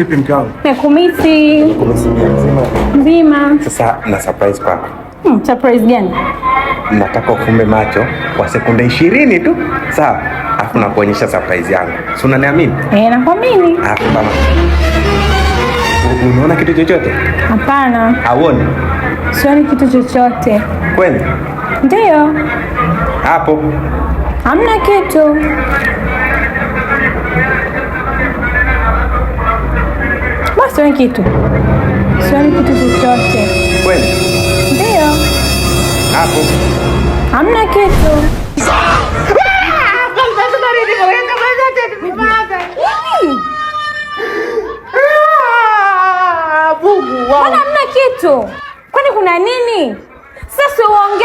vipi mke wangu? Nikumisi. Nikumisi mzima. Mzima. Sasa na surprise kwako. Surprise gani? Nataka ufumbe macho kwa sekunde 20 tu. Sawa? Alafu nakuonyesha surprise yangu. Si unaniamini? Nakuamini. Alafu kama unaona kitu chochote? Hapana. Hauoni? Sioni kitu chochote. Kweli? Ndio. Hapo. Hamna kitu. Basi sioni kitu. Sioni kitu chochote. Kweli? Ndio. Hapo. Hamna kitu. Mbona hamna kitu? Kwani kuna nini? Sasa uongee.